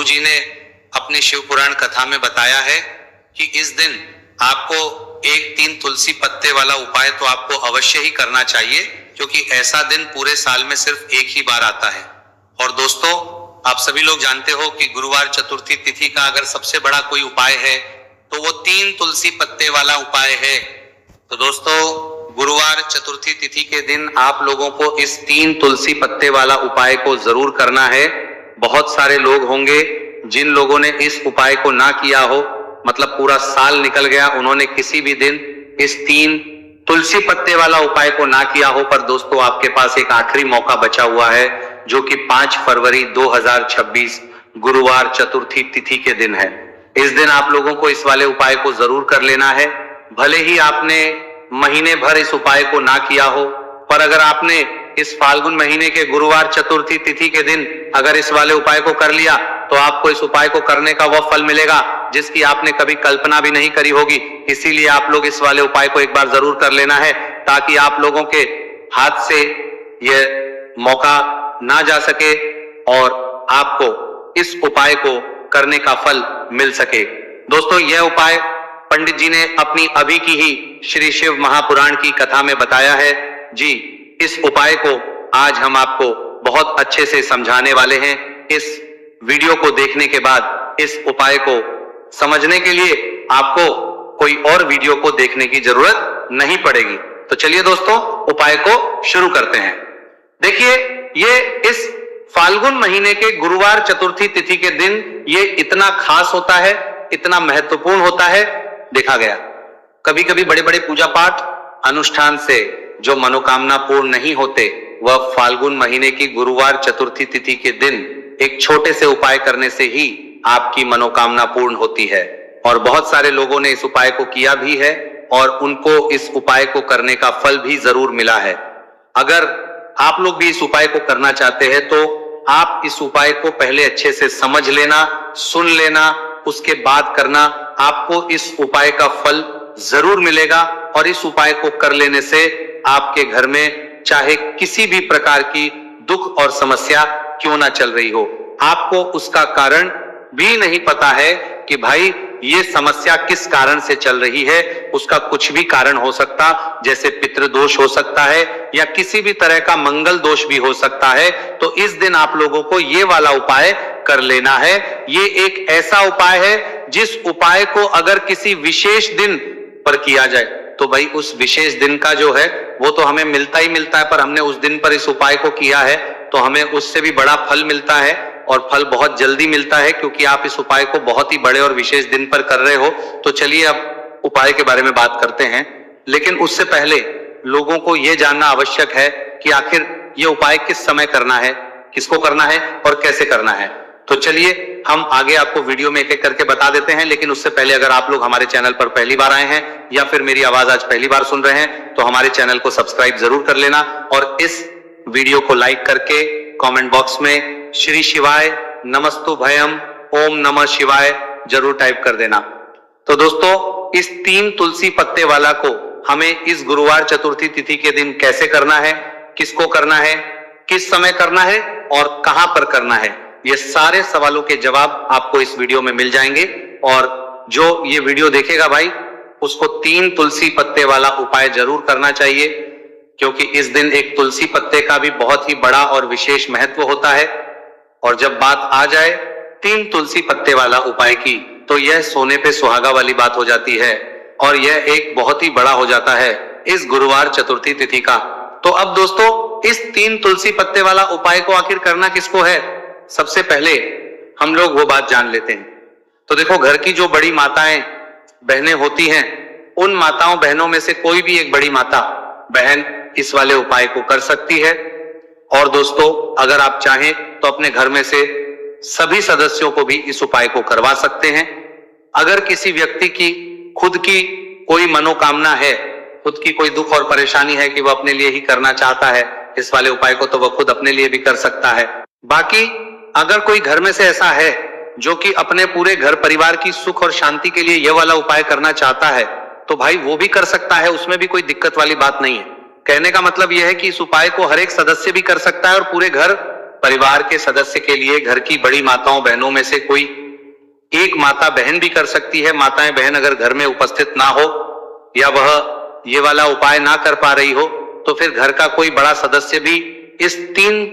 गुरुजी ने अपनी शिव पुराण कथा में बताया है कि इस दिन आपको एक 3 तुलसी पत्ते वाला उपाय तो आपको अवश्य ही करना चाहिए, क्योंकि ऐसा दिन पूरे साल में सिर्फ एक ही बार आता है। और दोस्तों, आप सभी लोग जानते हो कि गुरुवार चतुर्थी तिथि का अगर सबसे बड़ा कोई उपाय है तो वो 3 तुलसी पत्ते वाला उपाय है। तो दोस्तों, गुरुवार चतुर्थी तिथि के दिन आप लोगों को इस 3 तुलसी पत्ते वाला उपाय को जरूर करना है। बहुत सारे लोग होंगे जिन लोगों ने इस उपाय को ना किया हो, मतलब पूरा साल निकल गया, उन्होंने किसी भी दिन इस 3 तुलसी पत्ते वाला उपाय को ना किया हो। पर दोस्तों, आपके पास एक आखिरी मौका बचा हुआ है, जो कि 5 फरवरी 2026 गुरुवार चतुर्थी तिथि के दिन है। इस दिन आप लोगों को इस वाले उपाय को जरूर कर लेना है। भले ही आपने महीने भर इस उपाय को ना किया हो, पर अगर आपने इस फाल्गुन महीने के गुरुवार चतुर्थी तिथि के दिन अगर इस वाले उपाय को कर लिया तो आपको इस उपाय को करने का वह फल मिलेगा जिसकी आपने कभी कल्पना भी नहीं करी होगी। इसीलिए आप लोग इस वाले उपाय को एक बार जरूर कर लेना है, ताकि आप लोगों के हाथ से यह मौका ना जा सके और आपको इस उपाय को करने का फल मिल सके। दोस्तों, यह उपाय पंडित जी ने अपनी अभी की ही श्री शिव महापुराण की कथा में बताया है। जी, इस उपाय को आज हम आपको बहुत अच्छे से समझाने वाले हैं। इस वीडियो को देखने के बाद इस उपाय को समझने के लिए आपको कोई और वीडियो को देखने की जरूरत नहीं पड़ेगी। तो चलिए दोस्तों, उपाय को शुरू करते हैं। देखिए, ये इस फाल्गुन महीने के गुरुवार चतुर्थी तिथि के दिन ये इतना खास होता है, इतना महत्वपूर्ण होता है। देखा गया कभी कभी बड़े बड़े पूजा पाठ अनुष्ठान से जो मनोकामना पूर्ण नहीं होते, वह फाल्गुन महीने की गुरुवार चतुर्थी तिथि के दिन एक छोटे से उपाय करने से ही आपकी मनोकामना पूर्ण होती है। और बहुत सारे लोगों ने इस उपाय को किया भी है और उनको इस उपाय को करने का फल भी जरूर मिला है। अगर आप लोग भी इस उपाय को करना चाहते हैं तो आप इस उपाय को पहले अच्छे से समझ लेना, सुन लेना, उसके बाद करना। आपको इस उपाय का फल जरूर मिलेगा और इस उपाय को कर लेने से आपके घर में चाहे किसी भी प्रकार की दुख और समस्या क्यों ना चल रही हो, आपको उसका कारण भी नहीं पता है कि भाई ये समस्या किस कारण से चल रही है। उसका कुछ भी कारण हो सकता, जैसे पितृदोष हो सकता है या किसी भी तरह का मंगल दोष भी हो सकता है। तो इस दिन आप लोगों को ये वाला उपाय कर लेना है। ये एक ऐसा उपाय है जिस उपाय को अगर किसी विशेष दिन पर किया जाए तो भाई उस विशेष दिन का जो है वो तो हमें मिलता ही मिलता है, पर हमने उस दिन पर इस उपाय को किया है तो हमें उससे भी बड़ा फल मिलता है और फल बहुत जल्दी मिलता है, क्योंकि आप इस उपाय को बहुत ही बड़े और विशेष दिन पर कर रहे हो। तो चलिए अब उपाय के बारे में बात करते हैं, लेकिन उससे पहले लोगों को यह जानना आवश्यक है कि आखिर ये उपाय किस समय करना है, किसको करना है और कैसे करना है। तो चलिए हम आगे आपको वीडियो में एक एक करके बता देते हैं। लेकिन उससे पहले अगर आप लोग हमारे चैनल पर पहली बार आए हैं या फिर मेरी आवाज आज पहली बार सुन रहे हैं तो हमारे चैनल को सब्सक्राइब जरूर कर लेना और इस वीडियो को लाइक करके कमेंट बॉक्स में श्री शिवाय नमस्तु भयम ओम नमः शिवाय जरूर टाइप कर देना। तो दोस्तों, इस 3 तुलसी पत्ते वाला को हमें इस गुरुवार चतुर्थी तिथि के दिन कैसे करना है, किसको करना है, किस समय करना है और कहां पर करना है, ये सारे सवालों के जवाब आपको इस वीडियो में मिल जाएंगे। और जो ये वीडियो देखेगा भाई, उसको 3 तुलसी पत्ते वाला उपाय जरूर करना चाहिए, क्योंकि इस दिन एक तुलसी पत्ते का भी बहुत ही बड़ा और विशेष महत्व होता है। और जब बात आ जाए 3 तुलसी पत्ते वाला उपाय की, तो यह सोने पे सुहागा वाली बात हो जाती है और यह एक बहुत ही बड़ा हो जाता है इस गुरुवार चतुर्थी तिथि का। तो अब दोस्तों, इस 3 तुलसी पत्ते वाला उपाय को आखिर करना किसको है, सबसे पहले हम लोग वो बात जान लेते हैं। तो देखो, घर की जो बड़ी माताएं बहनें होती हैं, उन माताओं बहनों में से कोई भी एक बड़ी माता बहन इस वाले उपाय को कर सकती है। और दोस्तों, अगर आप चाहें तो अपने घर में से सभी सदस्यों को भी इस उपाय को करवा सकते हैं। अगर किसी व्यक्ति की खुद की कोई मनोकामना है, खुद की कोई दुख और परेशानी है कि वह अपने लिए ही करना चाहता है इस वाले उपाय को, तो वह खुद अपने लिए भी कर सकता है। बाकी अगर कोई घर में से ऐसा है जो कि अपने पूरे घर परिवार की सुख और शांति के लिए यह वाला उपाय करना चाहता है, तो भाई वो भी कर सकता है, उसमें भी कोई दिक्कत वाली बात नहीं है। कहने का मतलब यह है कि इस उपाय को हर एक सदस्य भी कर सकता है और पूरे घर परिवार के सदस्य के लिए घर की बड़ी माताओं बहनों में से कोई एक माता बहन भी कर सकती है। माताएं बहन अगर घर में उपस्थित ना हो या वह ये वाला उपाय ना कर पा रही हो तो फिर घर का कोई बड़ा सदस्य भी इस 3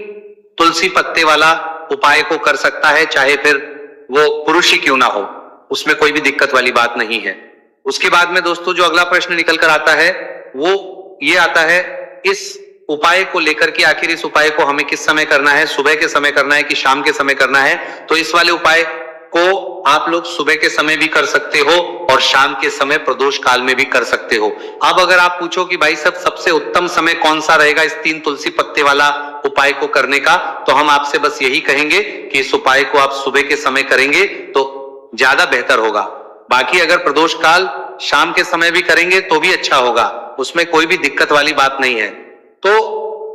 तुलसी पत्ते वाला उपाय को कर सकता है, चाहे फिर वो पुरुष ही क्यों ना हो, उसमें कोई भी दिक्कत वाली बात नहीं है। उसके बाद में दोस्तों जो अगला प्रश्न निकल कर आता है वो ये आता है, इस उपाय को लेकर के आखिर इस उपाय को हमें किस समय करना है, सुबह के समय करना है कि शाम के समय करना है। तो इस वाले उपाय को आप लोग सुबह के समय भी कर सकते हो और शाम के समय प्रदोष काल में भी कर सकते हो। अब अगर आप पूछो कि भाई साहब सबसे उत्तम समय कौन सा रहेगा इस 3 तुलसी पत्ते वाला उपाय को करने का, तो हम आपसे बस यही कहेंगे कि इस उपाय को आप सुबह के समय करेंगे तो ज्यादा बेहतर होगा। बाकी अगर प्रदोष काल शाम के समय भी करेंगे तो भी अच्छा होगा, उसमें कोई भी दिक्कत वाली बात नहीं है। तो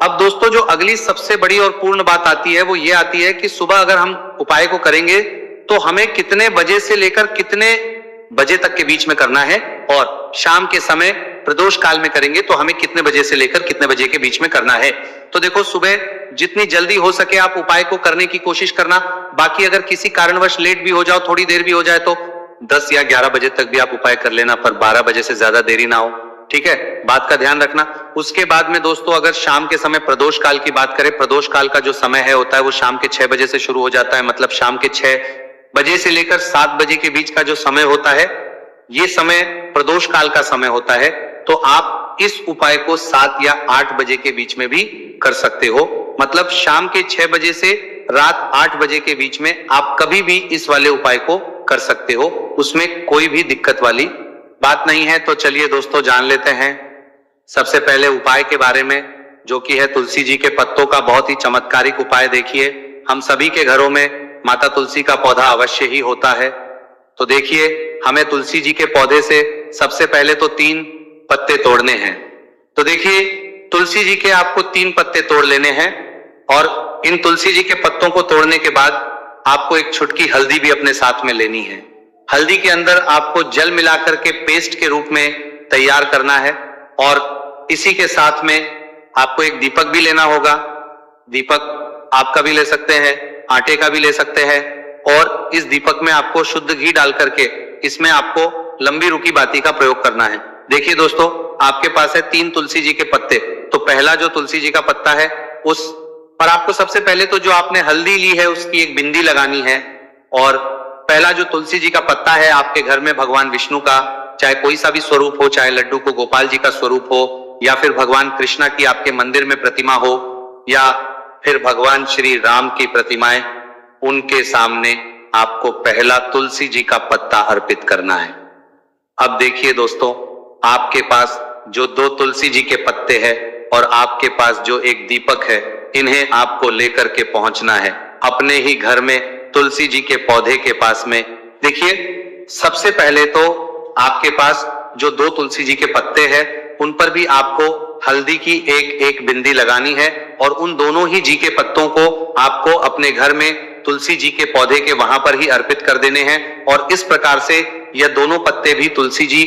अब दोस्तों जो अगली सबसे बड़ी और पूर्ण बात आती है वो ये आती है कि सुबह अगर हम उपाय को करेंगे तो हमें कितने बजे से लेकर कितने बजे तक के बीच में करना है, और शाम के समय प्रदोष काल में करेंगे तो हमें कितने बजे से लेकर कितने बजे के बीच में करना है। तो देखो सुबह जितनी जल्दी हो सके आप उपाय को करने की कोशिश करना। बाकी अगर किसी कारणवश लेट भी हो जाओ, थोड़ी देर भी हो जाए तो 10 या 11 बजे तक भी आप उपाय कर लेना, पर 12 बजे से ज्यादा देरी ना हो, ठीक है, बात का ध्यान रखना। उसके बाद में दोस्तों अगर शाम के समय प्रदोष काल की बात करें, प्रदोष काल का जो समय है होता है वो शाम के 6 बजे से शुरू हो जाता है, मतलब शाम के 6 बजे से लेकर 7 बजे के बीच का जो समय होता है ये समय प्रदोष काल का समय होता है। तो आप इस उपाय को 7 या 8 बजे के बीच में भी कर सकते हो, मतलब शाम के 6 बजे से रात 8 बजे के बीच में आप कभी भी इस वाले उपाय को कर सकते हो, उसमें कोई भी दिक्कत वाली बात नहीं है। तो चलिए दोस्तों जान लेते हैं सबसे पहले उपाय के बारे में, जो कि है तुलसी जी के पत्तों का बहुत ही चमत्कारिक उपाय। देखिए हम सभी के घरों में माता तुलसी का पौधा अवश्य ही होता है, तो देखिए हमें तुलसी जी के पौधे से सबसे पहले तो 3 पत्ते तोड़ने हैं। तो देखिए तुलसी जी के आपको 3 पत्ते तोड़ लेने हैं, और इन तुलसी जी के पत्तों को तोड़ने के बाद आपको एक छुटकी हल्दी भी अपने साथ में लेनी है। हल्दी के अंदर आपको जल मिलाकर के पेस्ट के रूप में तैयार करना है, और इसी के साथ में आपको एक दीपक भी लेना होगा। दीपक आपका भी ले सकते हैं, आटे का भी ले सकते हैं, और इस दीपक में आपको शुद्ध घी डाल करके इसमें आपको लंबी रुकी बाती का प्रयोग करना है। देखिए दोस्तों आपके पास है 3 तुलसी जी के पत्ते, तो पहला जो तुलसी जी का पत्ता है उस पर आपको सबसे पहले तो जो आपने हल्दी ली है उसकी एक बिंदी लगानी है, और पहला जो तुलसी जी का पत्ता है आपके घर में भगवान विष्णु का चाहे कोई सा भी स्वरूप हो, चाहे लड्डू को गोपाल जी का स्वरूप हो, या फिर भगवान कृष्णा की आपके मंदिर में प्रतिमा हो, या फिर भगवान श्री राम की प्रतिमाएं, उनके सामने आपको पहला तुलसी जी का पत्ता अर्पित करना है। अब देखिए दोस्तों आपके पास जो 2 तुलसी जी के पत्ते हैं और आपके पास जो एक दीपक है, इन्हें आपको लेकर के पहुंचना है अपने ही घर में तुलसी जी के पौधे के पास में। देखिए सबसे पहले तो आपके पास जो 2 तुलसी जी के पत्ते हैं उन पर भी आपको हल्दी की एक बिंदी लगानी है, और उन दोनों ही जी के पत्तों को आपको अपने घर में तुलसी जी के पौधे के वहां पर ही अर्पित कर देने हैं। और इस प्रकार से यह दोनों पत्ते भी तुलसी जी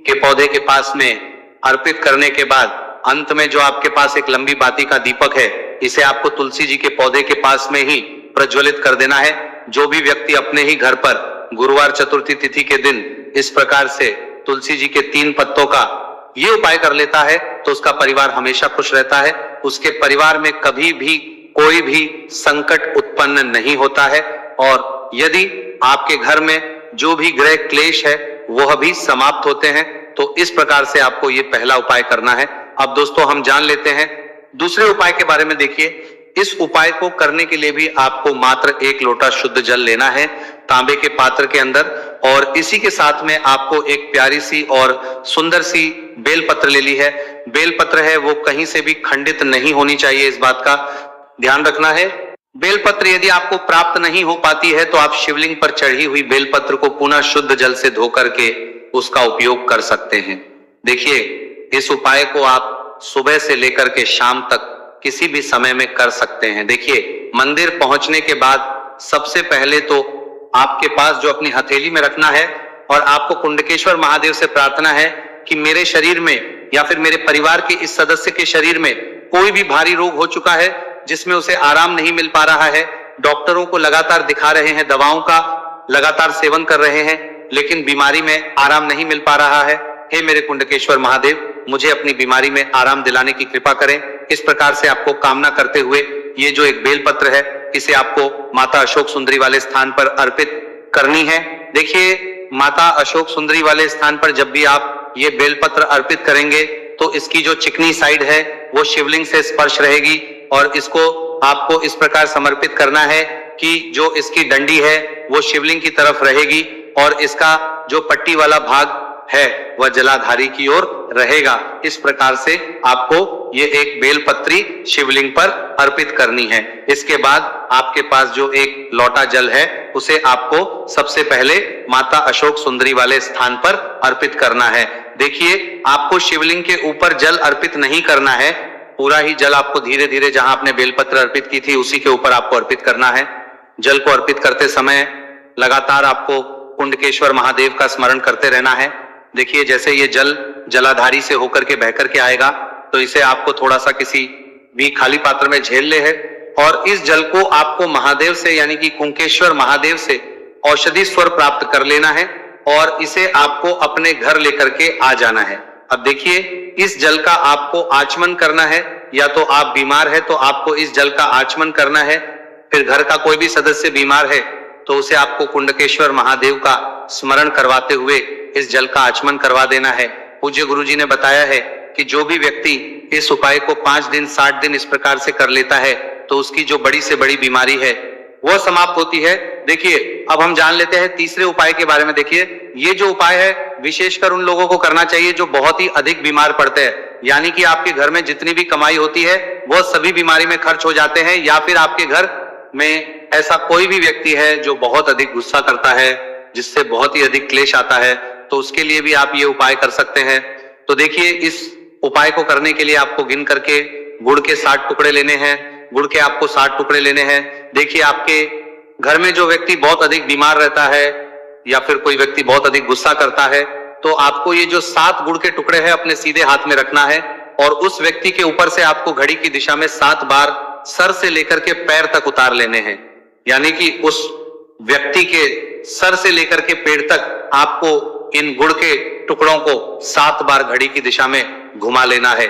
के पौधे के पास में अर्पित करने के बाद अंत में जो आपके पास एक लंबी बाती का दीपक है, इसे आपको तुलसी जी के पौधे के पास में ही प्रज्वलित कर देना है। जो भी व्यक्ति अपने ही घर पर गुरुवार चतुर्थी तिथि के दिन इस प्रकार से तुलसी जी के 3 पत्तों का ये उपाय कर लेता है तो उसका परिवार हमेशा खुश रहता है, उसके परिवार में कभी भी कोई भी संकट उत्पन्न नहीं होता है, और यदि आपके घर में जो भी ग्रह क्लेश है वह भी समाप्त होते हैं। तो इस प्रकार से आपको ये पहला उपाय करना है। अब दोस्तों हम जान लेते हैं दूसरे उपाय के बारे में। देखिए इस उपाय को करने के लिए भी आपको मात्र 1 लोटा शुद्ध जल लेना है तांबे के पात्र के अंदर, और इसी के साथ में आपको एक प्यारी सी और सुंदर सी बेलपत्र ले ली है। बेलपत्र है वो कहीं से भी खंडित नहीं होनी चाहिए, इस बात का ध्यान रखना है। बेलपत्र यदि आपको प्राप्त नहीं हो पाती है तो आप शिवलिंग पर चढ़ी हुई बेलपत्र को पुनः शुद्ध जल से धो करके उसका उपयोग कर सकते हैं। देखिए इस उपाय को आप सुबह से लेकर के शाम तक किसी भी समय में कर सकते हैं। देखिए मंदिर पहुंचने के बाद सबसे पहले तो आपके पास जो अपनी हथेली में रखना है, और आपको कुंडकेश्वर महादेव से प्रार्थना है कि मेरे शरीर में या फिर मेरे परिवार के इस सदस्य के शरीर में कोई भी भारी रोग हो चुका है जिसमें उसे आराम नहीं मिल पा रहा है, डॉक्टरों को लगातार दिखा रहे हैं, दवाओं का लगातार सेवन कर रहे हैं, लेकिन बीमारी में आराम नहीं मिल पा रहा है। हे मेरे कुंडकेश्वर महादेव, मुझे अपनी बीमारी में आराम दिलाने की कृपा करें। इस प्रकार से आपको कामना करते हुए ये जो एक बेलपत्र है, इसे आपको माता अशोक सुंदरी वाले स्थान पर अर्पित करनी है। देखिए, माता अशोक सुंदरी वाले स्थान पर जब भी आप ये बेलपत्र अर्पित करेंगे तो इसकी जो चिकनी साइड है वो शिवलिंग से स्पर्श रहेगी, और इसको आपको इस प्रकार समर्पित करना है कि जो इसकी डंडी है वो शिवलिंग की तरफ रहेगी और इसका जो पट्टी वाला भाग है वह जलाधारी की ओर रहेगा। इस प्रकार से आपको ये एक बेलपत्री शिवलिंग पर अर्पित करनी है। इसके बाद आपके पास जो एक लोटा जल है उसे आपको सबसे पहले माता अशोक सुंदरी वाले स्थान पर अर्पित करना है। देखिए, आपको शिवलिंग के ऊपर जल अर्पित नहीं करना है, पूरा ही जल आपको धीरे धीरे जहां आपने बेलपत्र अर्पित की थी उसी के ऊपर आपको अर्पित करना है। जल को अर्पित करते समय लगातार आपको कुंडकेश्वर महादेव का स्मरण करते रहना है। देखिए, जैसे ये जल जलाधारी से होकर के बह करके आएगा तो इसे आपको थोड़ा सा किसी भी खाली पात्र में झेल ले है, और इस जल को आपको महादेव से यानी कि कुंकेश्वर महादेव से औषधि स्वर प्राप्त कर लेना है और इसे आपको अपने घर लेकर के आ जाना है। अब देखिए, इस जल का आपको आचमन करना है, या तो आप बीमार है तो आपको इस जल का आचमन करना है, फिर घर का कोई भी सदस्य बीमार है तो उसे आपको कुंडकेश्वर महादेव का स्मरण करवाते हुए इस जल का आचमन करवा देना है। पूज्य गुरुजी ने बताया है कि जो भी व्यक्ति इस उपाय को 5 दिन 60 दिन इस प्रकार से कर लेता है तो उसकी जो बड़ी से बड़ी बीमारी है वह समाप्त होती है। देखिए, अब हम जान लेते हैं तीसरे उपाय के बारे में। देखिए, ये जो उपाय है विशेषकर उन लोगों को करना चाहिए जो बहुत ही अधिक बीमार पड़ते हैं, यानी कि आपके घर में जितनी भी कमाई होती है वह सभी बीमारी में खर्च हो जाते हैं, या फिर आपके घर में ऐसा कोई भी व्यक्ति है जो बहुत अधिक गुस्सा करता है, जिससे बहुत ही अधिक क्लेश आता है, तो उसके लिए भी आप ये उपाय कर सकते हैं। तो देखिए, इस उपाय को करने के लिए आपको गिन करके गुड़ के 60 टुकड़े लेने हैं। गुड़ के आपको 60 टुकड़े लेने हैं। देखिए, आपके घर में जो व्यक्ति बहुत अधिक बीमार रहता है या फिर कोई व्यक्ति बहुत अधिक गुस्सा करता है, तो आपको ये जो 7 गुड़ के टुकड़े हैं अपने सीधे हाथ में रखना है, और उस व्यक्ति के ऊपर से आपको घड़ी की दिशा में 7 बार सर से लेकर के पैर तक उतार लेने हैं। यानी कि उस व्यक्ति के सर से लेकर के पैर तक आपको इन गुड़ के टुकड़ों को 7 बार घड़ी की दिशा में घुमा लेना है।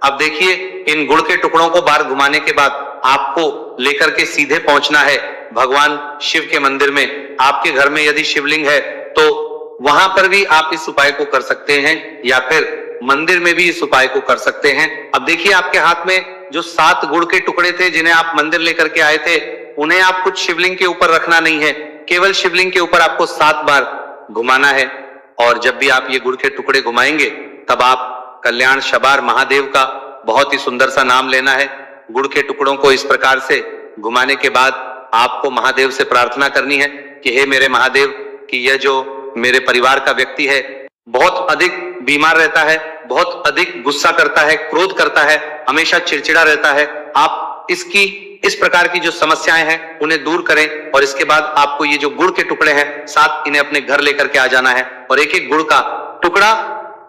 अब देखिए, इन गुड़ के टुकड़ों को बार घुमाने के बाद आपको लेकर के सीधे पहुंचना है भगवान शिव के मंदिर में। आपके घर में यदि शिवलिंग है तो वहां पर भी आप इस उपाय को कर सकते हैं, या फिर मंदिर में भी इस उपाय को कर सकते हैं। अब देखिए, आपके हाथ में जो 7 गुड़ के टुकड़े थे जिन्हें आप मंदिर लेकर के आए थे, उन्हें आप कुछ शिवलिंग के ऊपर रखना नहीं है, केवल शिवलिंग के ऊपर आपको 7 बार घुमाना है। और जब भी आप ये गुड़ के टुकड़े घुमाएंगे तब आप कल्याण शबार महादेव का बहुत ही सुंदर सा नाम लेना है। गुड़ के टुकड़ों को इस प्रकार से घुमाने के बाद आपको महादेव से प्रार्थना करनी है कि हे मेरे महादेव, कि यह जो मेरे परिवार का व्यक्ति है बहुत अधिक बीमार रहता है, बहुत अधिक गुस्सा करता है, क्रोध करता है, हमेशा चिड़चिड़ा रहता है, आप इसकी इस प्रकार की जो समस्याएं हैं उन्हें दूर करें। और इसके बाद आपको ये जो गुड़ के टुकड़े हैं 7, इन्हें अपने घर लेकर के आ जाना है, और एक एक गुड़ का टुकड़ा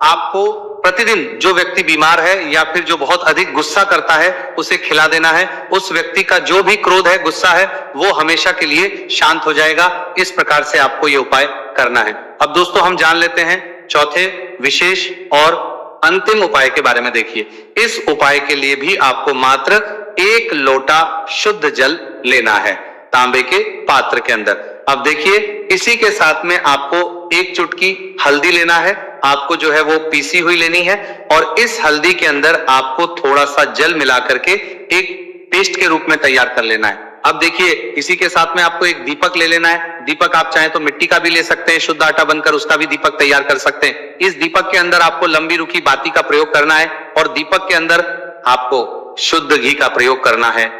आपको प्रतिदिन जो व्यक्ति बीमार है या फिर जो बहुत अधिक गुस्सा करता है उसे खिला देना है। उस व्यक्ति का जो भी क्रोध है, गुस्सा है, वो हमेशा के लिए शांत हो जाएगा। इस प्रकार से आपको ये उपाय करना है। अब दोस्तों, हम जान लेते हैं चौथे विशेष और अंतिम उपाय के बारे में। देखिए, इस उपाय के लिए भी आपको मात्र 1 लोटा शुद्ध जल लेना है तांबे के पात्र के अंदर। अब देखिए, इसी के साथ में आपको 1 चुटकी हल्दी लेना है, आपको जो है वो पीसी हुई लेनी है, और इस हल्दी के अंदर आपको थोड़ा सा जल मिला करके एक पेस्ट के रूप में तैयार कर लेना है। अब देखिए, इसी के साथ में आपको एक दीपक ले लेना है। दीपक आप चाहें तो मिट्टी का भी ले सकते हैं, शुद्ध आटा बनकर उसका भी दीपक तैयार कर सकते हैं। इस दीपक के अंदर आपको लंबी रुखी बाती का प्रयोग करना है, और दीपक के अंदर आपको शुद्ध घी का प्रयोग करना है।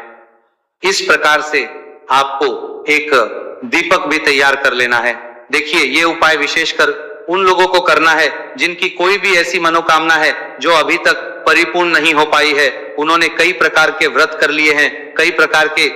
इस प्रकार से आपको एक दीपक भी तैयार कर लेना है। देखिए, ये उपाय विशेषकर उन लोगों को करना है जिनकी कोई भी ऐसी मनोकामना है जो अभी तक परिपूर्ण नहीं हो पाई है। उन्होंने कई प्रकार के व्रत कर लिए हैं, कई प्रकार के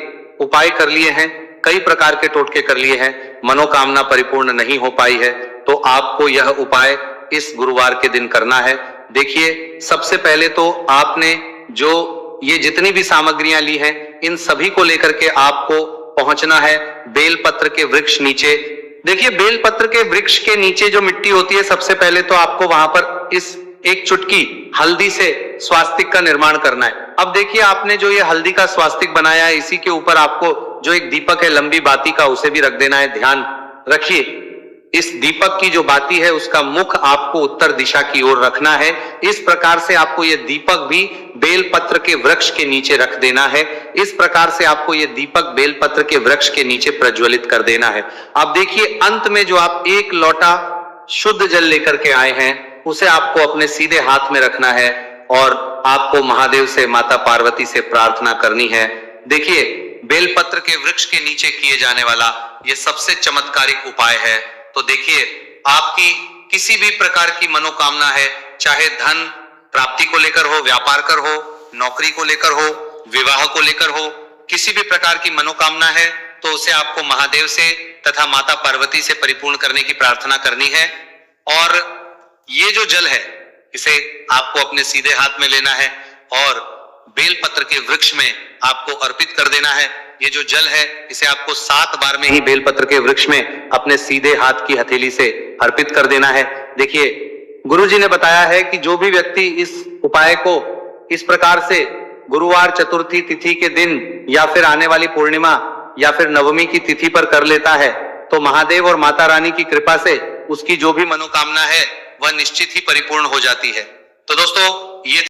उपाय कर लिए हैं, कई प्रकार के टोटके कर लिए हैं, मनोकामना परिपूर्ण नहीं हो पाई है, तो आपको यह उपाय इस गुरुवार के दिन करना है। देखिए, सबसे पहले तो आपने जो ये जितनी भी सामग्रियां ली हैं इन सभी को लेकर के आपको पहुंचना है बेलपत्र के वृक्ष नीचे। देखिए, बेलपत्र के वृक्ष के नीचे जो मिट्टी होती है, सबसे पहले तो आपको वहां पर इस एक चुटकी हल्दी से स्वास्तिक का निर्माण करना है। अब देखिए, आपने जो ये हल्दी का स्वास्तिक बनाया है, इसी के ऊपर आपको जो एक दीपक है लंबी बाती का, उसे भी रख देना है। ध्यान रखिए, इस दीपक की जो बाती है उसका मुख आपको उत्तर दिशा की ओर रखना है। इस प्रकार से आपको यह दीपक भी बेलपत्र के वृक्ष के नीचे रख देना है। इस प्रकार से आपको यह दीपक बेलपत्र के वृक्ष के नीचे प्रज्वलित कर देना है। अब देखिए, अंत में जो आप एक लोटा शुद्ध जल लेकर के आए हैं, उसे आपको अपने सीधे हाथ में रखना है और आपको महादेव से, माता पार्वती से प्रार्थना करनी है। देखिए, बेलपत्र के वृक्ष के नीचे किए जाने वाला यह सबसे चमत्कारिक उपाय है। तो देखिए, आपकी किसी भी प्रकार की मनोकामना है, चाहे धन प्राप्ति को लेकर हो, व्यापार कर हो, नौकरी को लेकर हो, विवाह को लेकर हो, किसी भी प्रकार की मनोकामना है तो उसे आपको महादेव से तथा माता पार्वती से परिपूर्ण करने की प्रार्थना करनी है। और ये जो जल है, इसे आपको अपने सीधे हाथ में लेना है और बेलपत्र के वृक्ष में आपको अर्पित कर देना है। ये जो जल है, इसे आपको 7 बार में ही बेलपत्र के वृक्ष में अपने सीधे हाथ की हथेली से अर्पित कर देना है। देखिए, गुरुजी ने बताया है कि जो भी व्यक्ति इस उपाय को इस प्रकार से गुरुवार चतुर्थी तिथि के दिन या फिर आने वाली पूर्णिमा या फिर नवमी की तिथि पर कर लेता है, तो महादेव और माता रानी की कृपा से उसकी जो भी मनोकामना है वह निश्चित ही परिपूर्ण हो जाती है। तो दोस्तों, ये